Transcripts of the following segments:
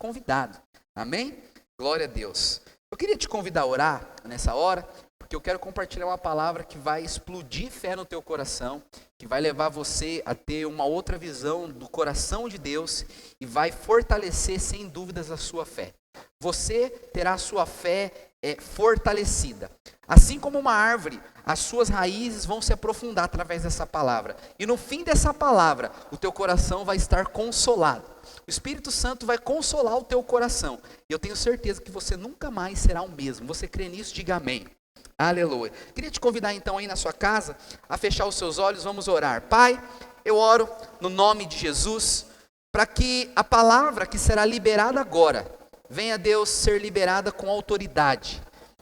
convidado. Amém? Glória a Deus. Eu queria te convidar a orar nessa hora, porque eu quero compartilhar uma palavra que vai explodir fé no teu coração, que vai levar você a ter uma outra visão do coração de Deus e vai fortalecer sem dúvidas a sua fé. Você terá a sua fé fortalecida. Assim como uma árvore, as suas raízes vão se aprofundar através dessa palavra. E no fim dessa palavra, o teu coração vai estar consolado. O Espírito Santo vai consolar o teu coração. E eu tenho certeza que você nunca mais será o mesmo. Você crê nisso? Diga amém. Aleluia. Queria te convidar então aí na sua casa a fechar os seus olhos, vamos orar. Pai, eu oro no nome de Jesus, para que a palavra que será liberada agora, venha Deus ser liberada com autoridade.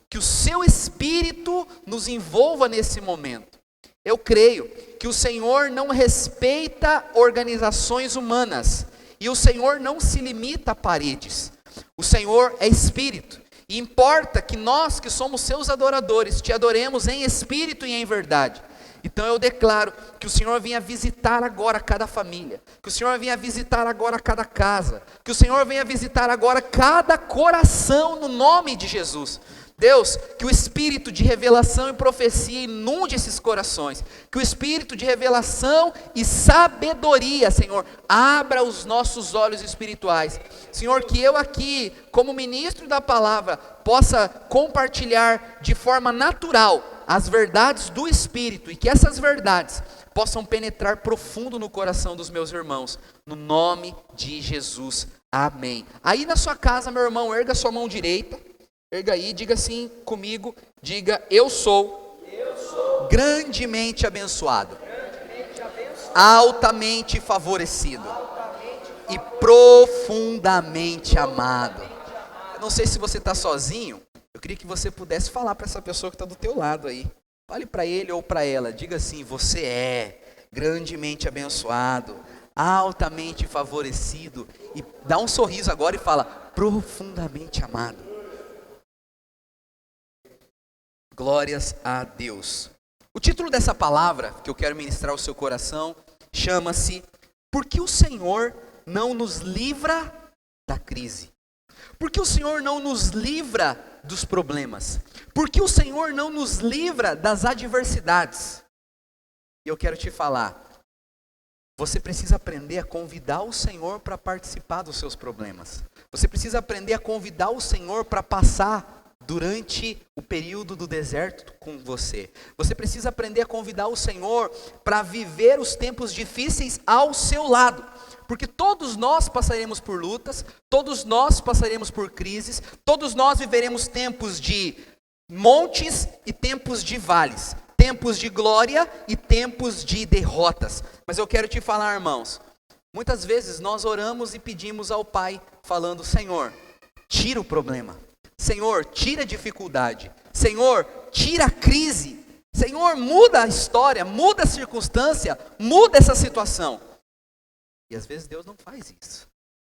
Que o seu Espírito nos envolva nesse momento. Eu creio que o Senhor não respeita organizações humanas. E o Senhor não se limita a paredes. O Senhor é Espírito. E importa que nós que somos seus adoradores, te adoremos em espírito e em verdade. Então eu declaro que o Senhor venha visitar agora cada família, que o Senhor venha visitar agora cada casa, que o Senhor venha visitar agora cada coração no nome de Jesus. Deus, que o espírito de revelação e profecia inunde esses corações, que o espírito de revelação e sabedoria, Senhor, abra os nossos olhos espirituais. Senhor, que eu aqui, como ministro da palavra, possa compartilhar de forma natural as verdades do Espírito e que essas verdades possam penetrar profundo no coração dos meus irmãos, no nome de Jesus, amém. Aí na sua casa, meu irmão, erga sua mão direita, erga aí, diga assim comigo, diga: eu sou grandemente abençoado, altamente favorecido e profundamente amado. Eu não sei se você está sozinho, eu queria que você pudesse falar para essa pessoa que está do teu lado aí. Fale para ele ou para ela, diga assim: você é grandemente abençoado, altamente favorecido, e dá um sorriso agora e fala: profundamente amado. Glórias a Deus. O título dessa palavra que eu quero ministrar ao seu coração chama-se: por que o Senhor não nos livra da crise? Por que o Senhor não nos livra dos problemas? Por que o Senhor não nos livra das adversidades? E eu quero te falar, você precisa aprender a convidar o Senhor para participar dos seus problemas. Você precisa aprender a convidar o Senhor para passar durante o período do deserto com você. Você precisa aprender a convidar o Senhor para viver os tempos difíceis ao seu lado. Porque todos nós passaremos por lutas, todos nós passaremos por crises, todos nós viveremos tempos de montes e tempos de vales, tempos de glória e tempos de derrotas. Mas eu quero te falar, irmãos, muitas vezes nós oramos e pedimos ao Pai, falando: Senhor, tira o problema. Senhor, tira a dificuldade. Senhor, tira a crise. Senhor, muda a história, muda a circunstância, muda essa situação. E às vezes Deus não faz isso.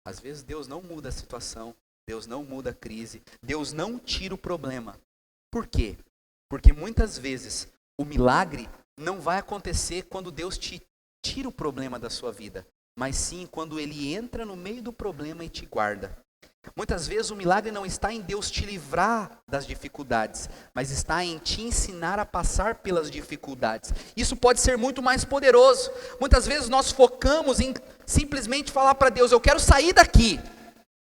Às vezes Deus não muda a situação, Deus não muda a crise, Deus não tira o problema. Por quê? Porque muitas vezes o milagre não vai acontecer quando Deus te tira o problema da sua vida, mas sim quando Ele entra no meio do problema e te guarda. Muitas vezes o milagre não está em Deus te livrar das dificuldades, mas está em te ensinar a passar pelas dificuldades. Isso pode ser muito mais poderoso. Muitas vezes nós focamos em simplesmente falar para Deus: eu quero sair daqui.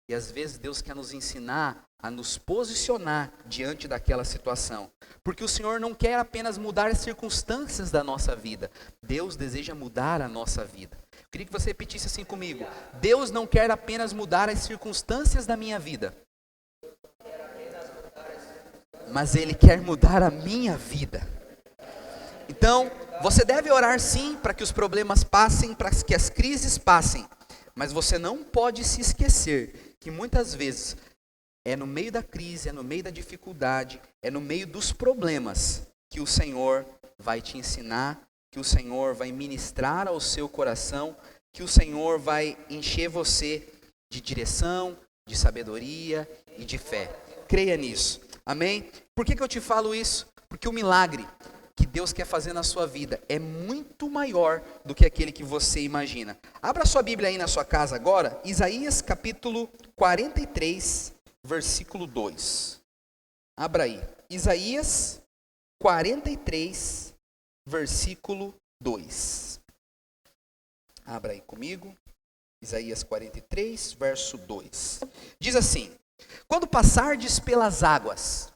E às vezes Deus quer nos ensinar a nos posicionar diante daquela situação. Porque o Senhor não quer apenas mudar as circunstâncias da nossa vida. Deus deseja mudar a nossa vida. Queria que você repetisse assim comigo: Deus não quer apenas mudar as circunstâncias da minha vida, mas Ele quer mudar a minha vida. Então, você deve orar sim para que os problemas passem, para que as crises passem, mas você não pode se esquecer que muitas vezes é no meio da crise, é no meio da dificuldade, é no meio dos problemas que o Senhor vai te ensinar, que o Senhor vai ministrar ao seu coração, que o Senhor vai encher você de direção, de sabedoria e de fé. Creia nisso. Amém? Por que eu te falo isso? Porque o milagre que Deus quer fazer na sua vida é muito maior do que aquele que você imagina. Abra sua Bíblia aí na sua casa agora, Isaías capítulo 43, versículo 2. Abra aí, Isaías 43, versículo 2. Abra aí comigo, Isaías 43, verso 2. Diz assim: quando passardes pelas águas,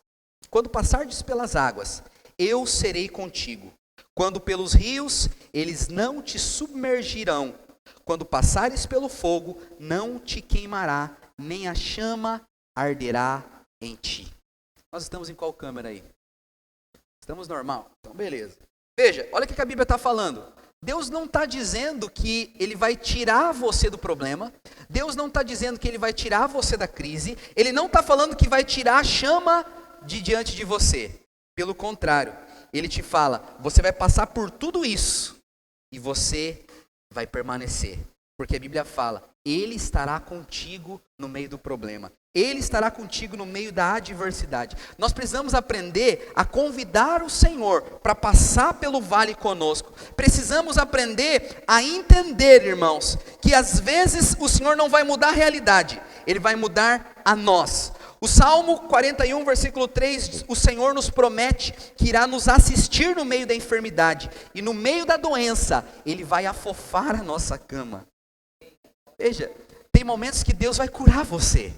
eu serei contigo. Quando pelos rios, eles não te submergirão. Quando passares pelo fogo, não te queimará, nem a chama arderá em ti. Nós estamos em qual câmera aí? Estamos normal? Então beleza. Veja, olha o que a Bíblia está falando. Deus não está dizendo que Ele vai tirar você do problema. Deus não está dizendo que Ele vai tirar você da crise. Ele não está falando que vai tirar a chama de diante de você. Pelo contrário, Ele te fala, você vai passar por tudo isso e você vai permanecer. Porque a Bíblia fala, Ele estará contigo no meio do problema. Ele estará contigo no meio da adversidade. Nós precisamos aprender a convidar o Senhor para passar pelo vale conosco. Precisamos aprender a entender, irmãos, que às vezes o Senhor não vai mudar a realidade, Ele vai mudar a nós. O Salmo 41, versículo 3, o Senhor nos promete que irá nos assistir no meio da enfermidade. E no meio da doença, Ele vai afofar a nossa cama. Veja, tem momentos que Deus vai curar você.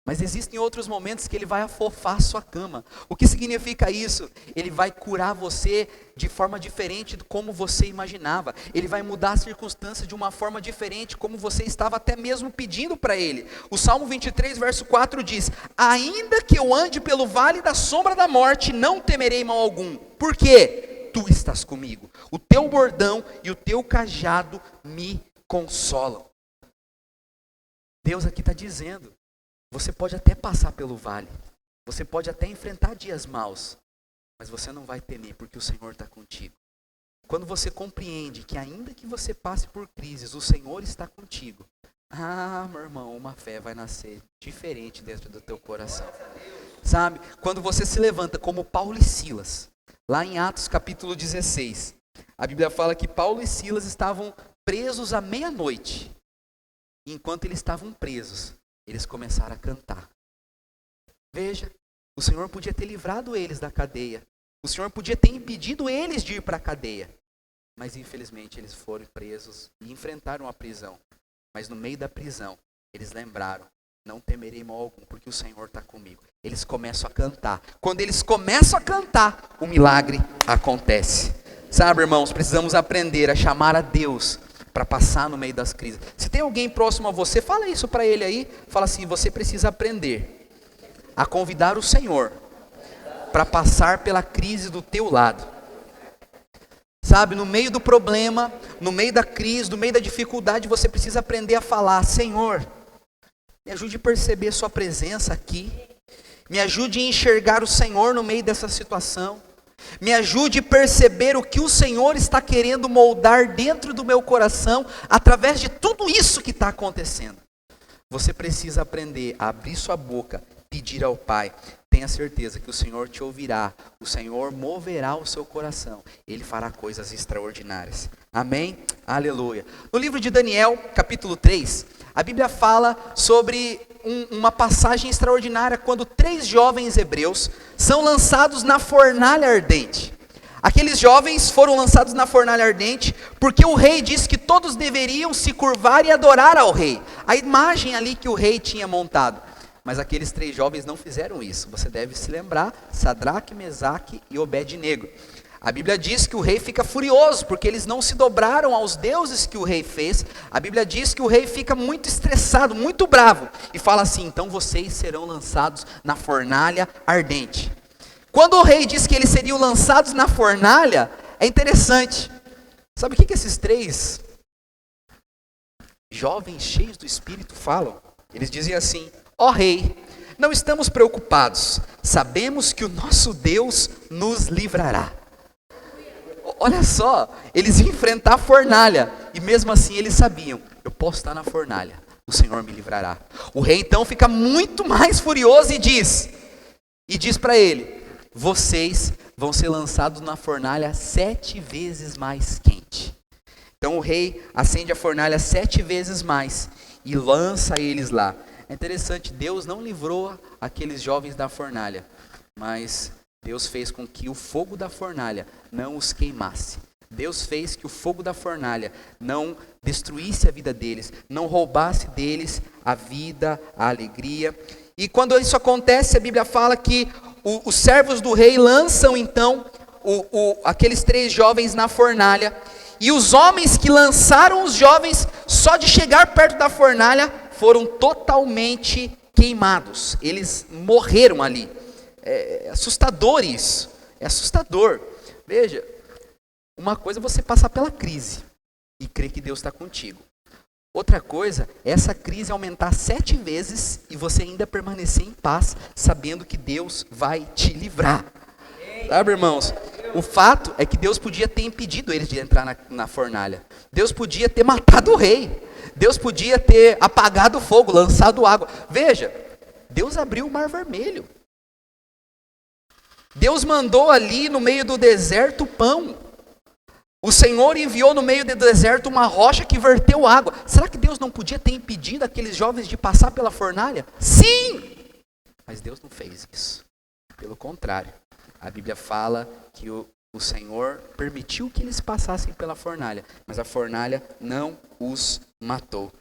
Mas existem outros momentos que Ele vai afofar a sua cama. O que significa isso? Ele vai curar você de forma diferente de como você imaginava. Ele vai mudar a circunstância de uma forma diferente, como você estava até mesmo pedindo para Ele. O Salmo 23, verso 4 diz: ainda que eu ande pelo vale da sombra da morte, não temerei mal algum. Por quê? Tu estás comigo. O teu bordão e o teu cajado me consolam. Deus aqui está dizendo, você pode até passar pelo vale, você pode até enfrentar dias maus, mas você não vai temer, porque o Senhor está contigo. Quando você compreende que ainda que você passe por crises, o Senhor está contigo, meu irmão, uma fé vai nascer diferente dentro do teu coração. Sabe, quando você se levanta como Paulo e Silas, lá em Atos capítulo 16, a Bíblia fala que Paulo e Silas estavam presos à meia-noite, e enquanto eles estavam presos, eles começaram a cantar. Veja, o Senhor podia ter livrado eles da cadeia. O Senhor podia ter impedido eles de ir para a cadeia. Mas infelizmente eles foram presos e enfrentaram a prisão. Mas no meio da prisão, eles lembraram, não temerei mal algum, porque o Senhor está comigo. Eles começam a cantar. Quando eles começam a cantar, o milagre acontece. Sabe, irmãos, precisamos aprender a chamar a Deus para passar no meio das crises. Se tem alguém próximo a você, fala isso para ele aí. Fala assim, você precisa aprender a convidar o Senhor para passar pela crise do teu lado. Sabe, no meio do problema, no meio da crise, no meio da dificuldade, você precisa aprender a falar, Senhor, me ajude a perceber sua presença aqui. Me ajude a enxergar o Senhor no meio dessa situação. Me ajude a perceber o que o Senhor está querendo moldar dentro do meu coração, através de tudo isso que está acontecendo. Você precisa aprender a abrir sua boca, pedir ao Pai. Tenha certeza que o Senhor te ouvirá, o Senhor moverá o seu coração, Ele fará coisas extraordinárias. Amém? Aleluia. No livro de Daniel, capítulo 3, a Bíblia fala sobre uma passagem extraordinária, quando 3 jovens hebreus são lançados na fornalha ardente. Aqueles jovens foram lançados na fornalha ardente, porque o rei disse que todos deveriam se curvar e adorar ao rei. A imagem ali que o rei tinha montado. Mas aqueles 3 jovens não fizeram isso. Você deve se lembrar, Sadraque, Mesaque e Obed-Nego. A Bíblia diz que o rei fica furioso, porque eles não se dobraram aos deuses que o rei fez. A Bíblia diz que o rei fica muito estressado, muito bravo, e fala assim, então vocês serão lançados na fornalha ardente. Quando o rei diz que eles seriam lançados na fornalha, é interessante. Sabe o que esses 3 jovens cheios do Espírito falam? Eles dizem assim, ó rei, não estamos preocupados, sabemos que o nosso Deus nos livrará. Olha só, eles iam enfrentar a fornalha, e mesmo assim eles sabiam, eu posso estar na fornalha, o Senhor me livrará. O rei então fica muito mais furioso e diz para ele, vocês vão ser lançados na fornalha 7 vezes mais quente. Então o rei acende a fornalha 7 vezes mais e lança eles lá. É interessante, Deus não livrou aqueles jovens da fornalha, mas Deus fez com que o fogo da fornalha não os queimasse. Deus fez que o fogo da fornalha não destruísse a vida deles, não roubasse deles a vida, a alegria. E quando isso acontece, a Bíblia fala que os servos do rei lançam então aqueles 3 jovens na fornalha. E os homens que lançaram os jovens, só de chegar perto da fornalha, foram totalmente queimados. Eles morreram ali. É assustador isso. É assustador. Veja, uma coisa é você passar pela crise e crer que Deus está contigo. Outra coisa é essa crise aumentar 7 vezes e você ainda permanecer em paz, sabendo que Deus vai te livrar. Sabe, irmãos? O fato é que Deus podia ter impedido eles de entrar na fornalha. Deus podia ter matado o rei. Deus podia ter apagado o fogo, lançado água. Veja, Deus abriu o Mar Vermelho. Deus mandou ali no meio do deserto pão. O Senhor enviou no meio do deserto uma rocha que verteu água. Será que Deus não podia ter impedido aqueles jovens de passar pela fornalha? Sim! Mas Deus não fez isso. Pelo contrário, a Bíblia fala que o Senhor permitiu que eles passassem pela fornalha, mas a fornalha não os matou.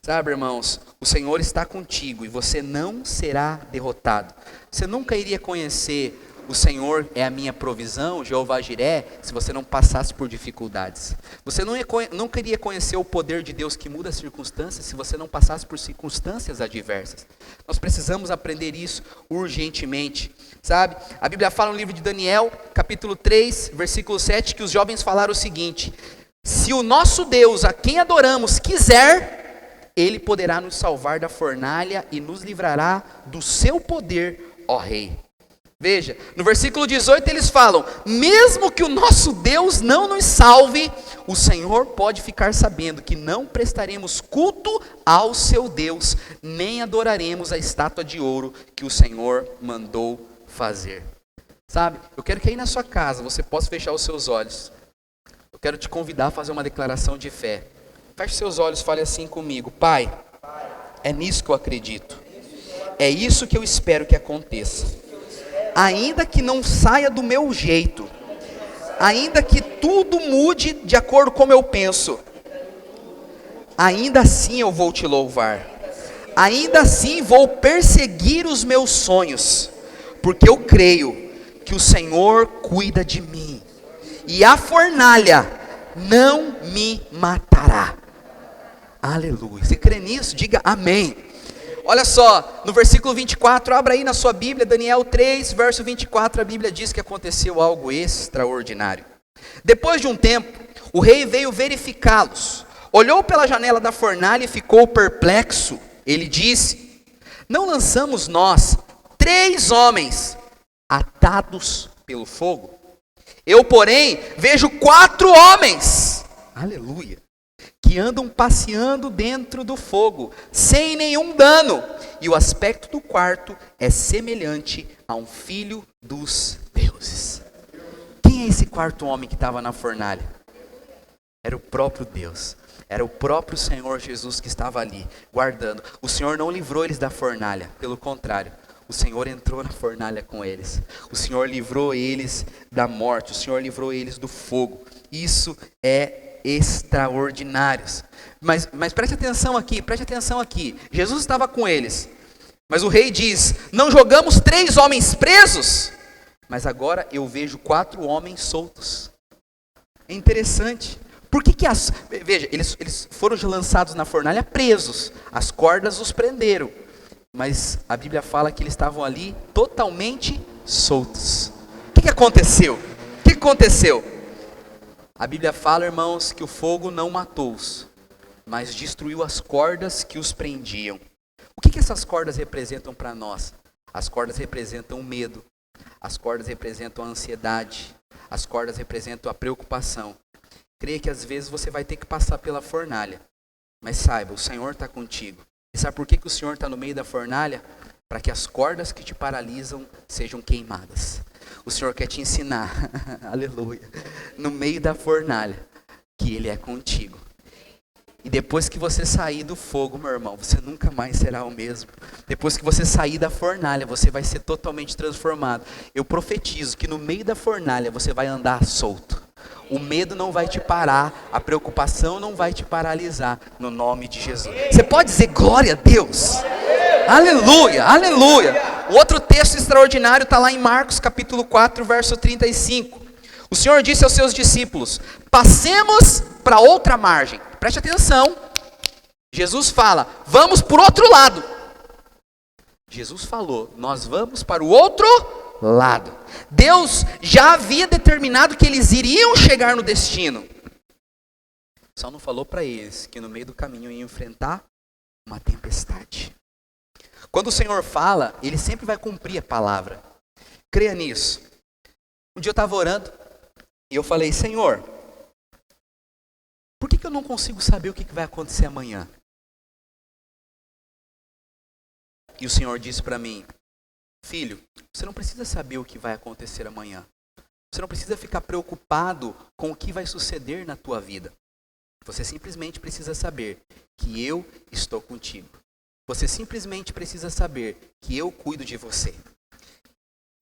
Sabe, irmãos, o Senhor está contigo e você não será derrotado. Você nunca iria conhecer o Senhor é a minha provisão, Jeová Jiré, se você não passasse por dificuldades. Você não queria conhecer o poder de Deus que muda as circunstâncias, se você não passasse por circunstâncias adversas. Nós precisamos aprender isso urgentemente, sabe? A Bíblia fala no livro de Daniel, capítulo 3, versículo 7, que os jovens falaram o seguinte: se o nosso Deus, a quem adoramos, quiser, Ele poderá nos salvar da fornalha e nos livrará do seu poder, ó Rei. Veja, no versículo 18 eles falam: mesmo que o nosso Deus não nos salve, o Senhor pode ficar sabendo que não prestaremos culto ao seu Deus, nem adoraremos a estátua de ouro que o Senhor mandou fazer. Sabe, eu quero que aí na sua casa você possa fechar os seus olhos. Eu quero te convidar a fazer uma declaração de fé. Feche seus olhos, fale assim comigo: Pai, é nisso que eu acredito. É isso que eu espero que aconteça. Ainda que não saia do meu jeito, ainda que tudo mude de acordo com como eu penso, ainda assim eu vou te louvar, ainda assim vou perseguir os meus sonhos, porque eu creio que o Senhor cuida de mim, e a fornalha não me matará. Aleluia. Você crê nisso? Diga amém. Olha só, no versículo 24, abra aí na sua Bíblia, Daniel 3, verso 24, a Bíblia diz que aconteceu algo extraordinário. Depois de um tempo, o rei veio verificá-los, olhou pela janela da fornalha e ficou perplexo. Ele disse: não lançamos nós 3 homens atados pelo fogo? Eu, porém, vejo 4 homens, aleluia, que andam passeando dentro do fogo, sem nenhum dano, e o aspecto do quarto é semelhante a um filho dos deuses. Quem é esse 4º homem que estava na fornalha? Era o próprio Deus, era o próprio Senhor Jesus que estava ali, guardando. O Senhor não livrou eles da fornalha, pelo contrário, o Senhor entrou na fornalha com eles. O Senhor livrou eles da morte, o Senhor livrou eles do fogo. Isso é extraordinários. Mas preste atenção aqui. Jesus estava com eles, mas o rei diz: não jogamos 3 homens presos, mas agora eu vejo 4 homens soltos. É interessante. Por que veja, eles foram lançados na fornalha presos, as cordas os prenderam, mas a Bíblia fala que eles estavam ali totalmente soltos. O que aconteceu? A Bíblia fala, irmãos, que o fogo não matou-os, mas destruiu as cordas que os prendiam. O que essas cordas representam para nós? As cordas representam o medo, as cordas representam a ansiedade, as cordas representam a preocupação. Creia que às vezes você vai ter que passar pela fornalha, mas saiba, o Senhor está contigo. E sabe por que o Senhor está no meio da fornalha? Para que as cordas que te paralisam sejam queimadas. O Senhor quer te ensinar, aleluia, no meio da fornalha, que Ele é contigo. E depois que você sair do fogo, meu irmão, você nunca mais será o mesmo. Depois que você sair da fornalha, você vai ser totalmente transformado. Eu profetizo que no meio da fornalha você vai andar solto. O medo não vai te parar, a preocupação não vai te paralisar, no nome de Jesus. Você pode dizer glória a Deus? Aleluia, aleluia. O outro texto extraordinário está lá em Marcos capítulo 4, verso 35. O Senhor disse aos seus discípulos: passemos para outra margem. Preste atenção. Jesus fala: vamos por outro lado. Jesus falou: nós vamos para o outro lado. Deus já havia determinado que eles iriam chegar no destino. Só não falou para eles que no meio do caminho iam enfrentar uma tempestade. Quando o Senhor fala, Ele sempre vai cumprir a palavra. Creia nisso. Um dia eu estava orando e eu falei: Senhor, por que eu não consigo saber o que vai acontecer amanhã? E o Senhor disse para mim: filho, você não precisa saber o que vai acontecer amanhã. Você não precisa ficar preocupado com o que vai suceder na tua vida. Você simplesmente precisa saber que eu estou contigo. Você simplesmente precisa saber que eu cuido de você.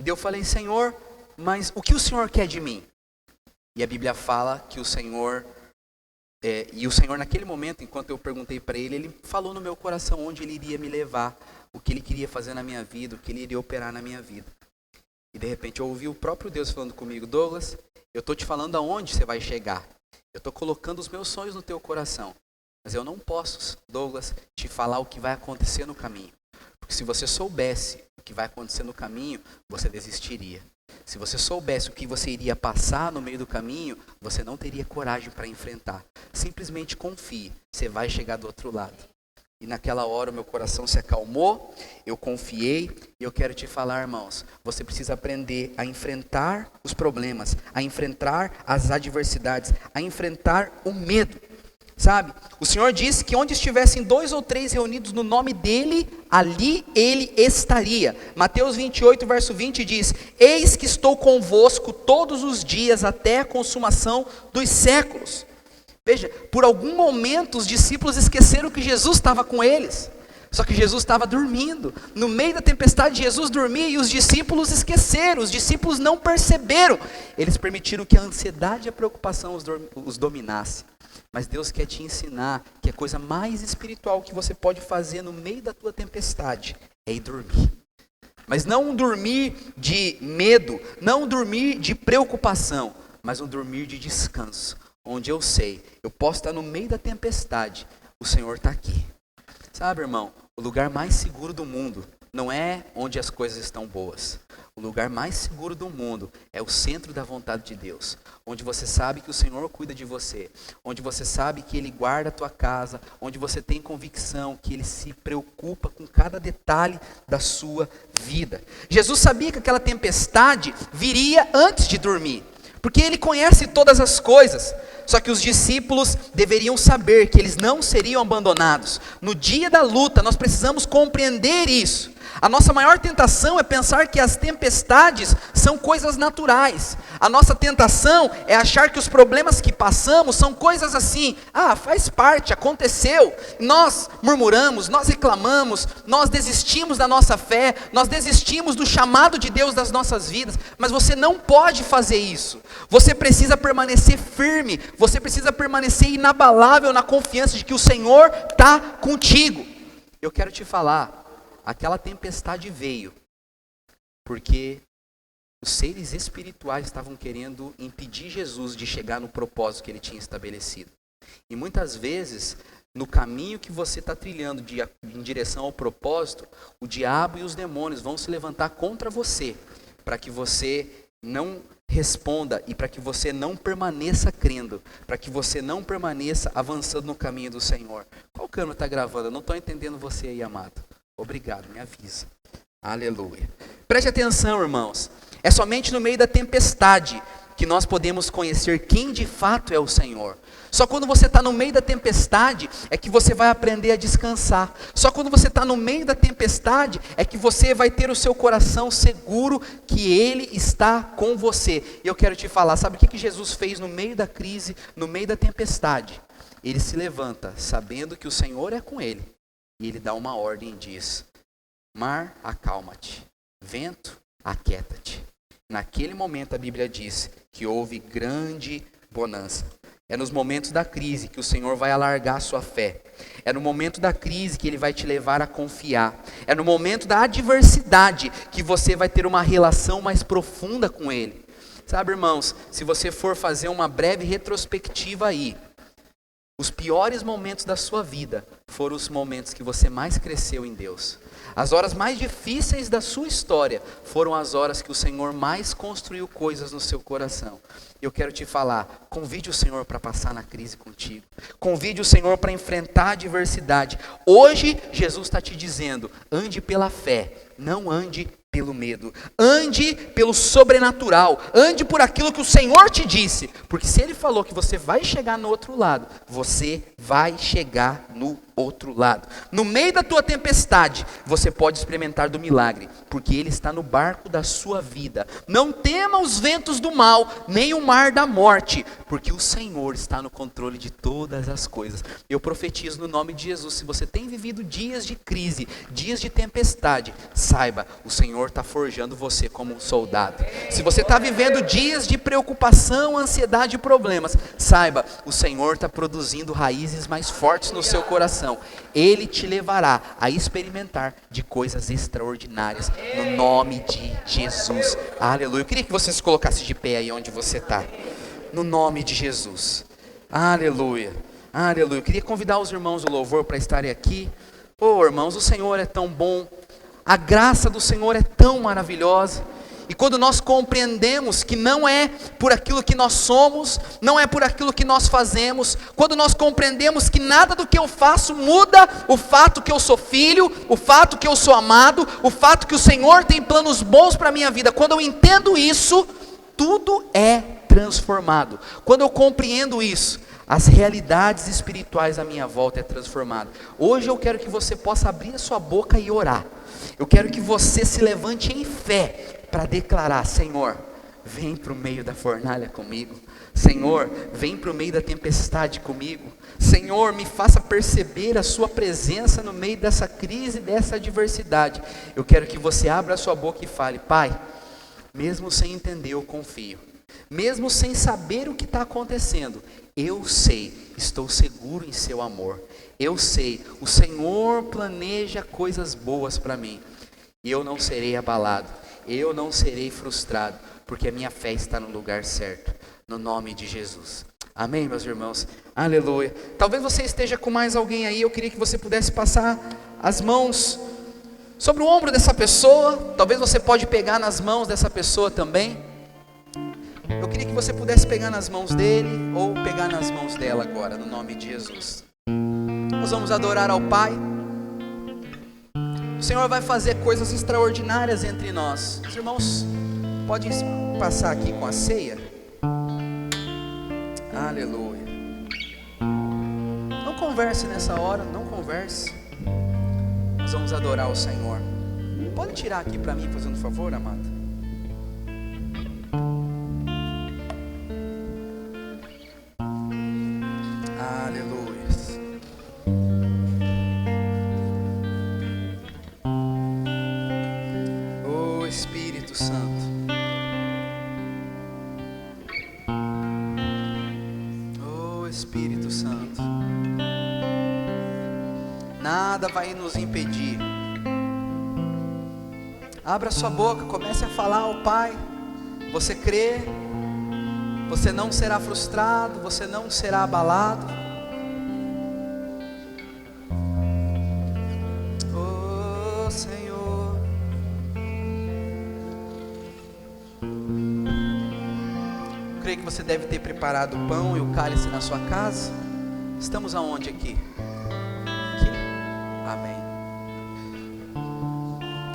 E eu falei: Senhor, mas o que o Senhor quer de mim? E a Bíblia fala que o Senhor... e o Senhor naquele momento, enquanto eu perguntei para Ele, Ele falou no meu coração onde Ele iria me levar, o que Ele queria fazer na minha vida, o que Ele iria operar na minha vida. E de repente eu ouvi o próprio Deus falando comigo: Douglas, eu estou te falando aonde você vai chegar. Eu estou colocando os meus sonhos no teu coração. Mas eu não posso, Douglas, te falar o que vai acontecer no caminho. Porque se você soubesse o que vai acontecer no caminho, você desistiria. Se você soubesse o que você iria passar no meio do caminho, você não teria coragem para enfrentar. Simplesmente confie, você vai chegar do outro lado. E naquela hora o meu coração se acalmou, eu confiei, e eu quero te falar, irmãos, você precisa aprender a enfrentar os problemas, a enfrentar as adversidades, a enfrentar o medo. Sabe, o Senhor disse que onde estivessem 2 ou 3 reunidos no nome dEle, ali Ele estaria. Mateus 28, verso 20 diz: eis que estou convosco todos os dias até a consumação dos séculos. Veja, por algum momento os discípulos esqueceram que Jesus estava com eles. Só que Jesus estava dormindo. No meio da tempestade, Jesus dormia e os discípulos esqueceram. Os discípulos não perceberam. Eles permitiram que a ansiedade e a preocupação os dominasse. Mas Deus quer te ensinar que a coisa mais espiritual que você pode fazer no meio da tua tempestade é ir dormir. Mas não um dormir de medo, não um dormir de preocupação, mas um dormir de descanso. Onde eu sei, eu posso estar no meio da tempestade, o Senhor está aqui. Sabe, irmão, o lugar mais seguro do mundo não é onde as coisas estão boas. O lugar mais seguro do mundo é o centro da vontade de Deus. Onde você sabe que o Senhor cuida de você. Onde você sabe que Ele guarda a tua casa. Onde você tem convicção que Ele se preocupa com cada detalhe da sua vida. Jesus sabia que aquela tempestade viria antes de dormir. Porque Ele conhece todas as coisas. Só que os discípulos deveriam saber que eles não seriam abandonados. No dia da luta, nós precisamos compreender isso. A nossa maior tentação é pensar que as tempestades são coisas naturais. A nossa tentação é achar que os problemas que passamos são coisas assim: faz parte, aconteceu. Nós murmuramos, nós reclamamos, nós desistimos da nossa fé, nós desistimos do chamado de Deus das nossas vidas. Mas você não pode fazer isso. Você precisa permanecer firme, você precisa permanecer inabalável na confiança de que o Senhor está contigo. Eu quero te falar, aquela tempestade veio porque os seres espirituais estavam querendo impedir Jesus de chegar no propósito que Ele tinha estabelecido. E muitas vezes, no caminho que você está trilhando em direção ao propósito, o diabo e os demônios vão se levantar contra você, para que você não responda e para que você não permaneça crendo, para que você não permaneça avançando no caminho do Senhor. Qual câmera está gravando? Eu não estou entendendo você aí, amado. Obrigado, me avisa. Aleluia. Preste atenção, irmãos. É somente no meio da tempestade que nós podemos conhecer quem de fato é o Senhor. Só quando você está no meio da tempestade é que você vai aprender a descansar. Só quando você está no meio da tempestade é que você vai ter o seu coração seguro que Ele está com você. E eu quero te falar, sabe o que Jesus fez no meio da crise, no meio da tempestade? Ele se levanta sabendo que o Senhor é com ele. E Ele dá uma ordem e diz: mar, acalma-te. Vento, aquieta-te. Naquele momento a Bíblia diz que houve grande bonança. É nos momentos da crise que o Senhor vai alargar a sua fé. É no momento da crise que Ele vai te levar a confiar. É no momento da adversidade que você vai ter uma relação mais profunda com Ele. Sabe, irmãos, se você for fazer uma breve retrospectiva aí, os piores momentos da sua vida foram os momentos que você mais cresceu em Deus. As horas mais difíceis da sua história foram as horas que o Senhor mais construiu coisas no seu coração. Eu quero te falar, convide o Senhor para passar na crise contigo. Convide o Senhor para enfrentar a adversidade. Hoje, Jesus está te dizendo, ande pela fé, não ande pelo medo. Ande pelo sobrenatural. Ande por aquilo que o Senhor te disse. Porque se Ele falou que você vai chegar no outro lado, você vai chegar no outro lado. No meio da tua tempestade, você pode experimentar do milagre, porque Ele está no barco da sua vida. Não tema os ventos do mal, nem o mar da morte, porque o Senhor está no controle de todas as coisas. Eu profetizo no nome de Jesus, se você tem vivido dias de crise, dias de tempestade, saiba, o Senhor está forjando você como um soldado. Se você está vivendo dias de preocupação, ansiedade e problemas, saiba, o Senhor está produzindo raízes mais fortes no seu coração. Ele te levará a experimentar de coisas extraordinárias no nome de Jesus. Aleluia. Eu queria que você se colocasse de pé aí onde você está. No nome de Jesus. Aleluia. Aleluia. Eu queria convidar os irmãos do louvor para estarem aqui. Oh, irmãos, o Senhor é tão bom. A graça do Senhor é tão maravilhosa. E quando nós compreendemos que não é por aquilo que nós somos, não é por aquilo que nós fazemos, quando nós compreendemos que nada do que eu faço muda o fato que eu sou filho, o fato que eu sou amado, o fato que o Senhor tem planos bons para a minha vida, quando eu entendo isso, tudo é transformado. Quando eu compreendo isso, as realidades espirituais à minha volta é transformada. Hoje eu quero que você possa abrir a sua boca e orar. Eu quero que você se levante em fé para declarar: Senhor, vem para o meio da fornalha comigo. Senhor, vem para o meio da tempestade comigo. Senhor, me faça perceber a sua presença no meio dessa crise, dessa adversidade. Eu quero que você abra a sua boca e fale: Pai, mesmo sem entender, eu confio. Mesmo sem saber o que está acontecendo, eu sei, estou seguro em seu amor. Eu sei, o Senhor planeja coisas boas para mim. E eu não serei abalado, eu não serei frustrado, porque a minha fé está no lugar certo, no nome de Jesus. Amém, meus irmãos? Aleluia. Talvez você esteja com mais alguém aí, eu queria que você pudesse passar as mãos sobre o ombro dessa pessoa. Talvez você pode pegar nas mãos dessa pessoa também. Eu queria que você pudesse pegar nas mãos dele ou pegar nas mãos dela agora, no nome de Jesus. Nós vamos adorar ao Pai. O Senhor vai fazer coisas extraordinárias entre nós. Os irmãos podem passar aqui com a ceia. Aleluia. Não converse nessa hora, não converse. Nós vamos adorar o Senhor. Pode tirar aqui para mim, fazendo um favor, amado. Aleluia. Oh Espírito Santo. Oh Espírito Santo. Nada vai nos impedir. Abra sua boca, comece a falar ao Pai. Você crê, você não será frustrado, você não será abalado. Oh Senhor. Creio que você deve ter preparado o pão e o cálice na sua casa. Estamos aonde aqui? Aqui. Amém.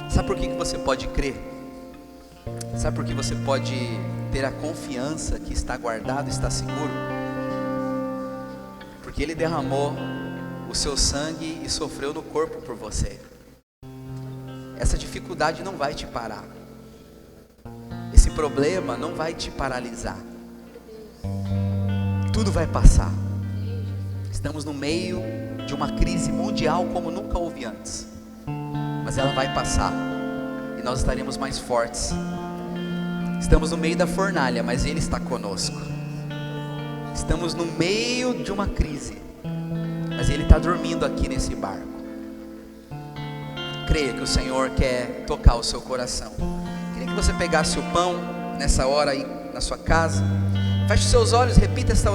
Sabe por que você pode crer? Sabe por que você pode ter a confiança que está guardado, está seguro? Porque Ele derramou o seu sangue e sofreu no corpo por você. Essa dificuldade não vai te parar. Esse problema não vai te paralisar. Tudo vai passar. Estamos no meio de uma crise mundial como nunca houve antes. Mas ela vai passar. E nós estaremos mais fortes. Estamos no meio da fornalha, mas Ele está conosco. Estamos no meio de uma crise, mas Ele está dormindo aqui nesse barco. Creia que o Senhor quer tocar o seu coração. Queria que você pegasse o pão nessa hora aí na sua casa. Feche seus olhos, repita essa oração.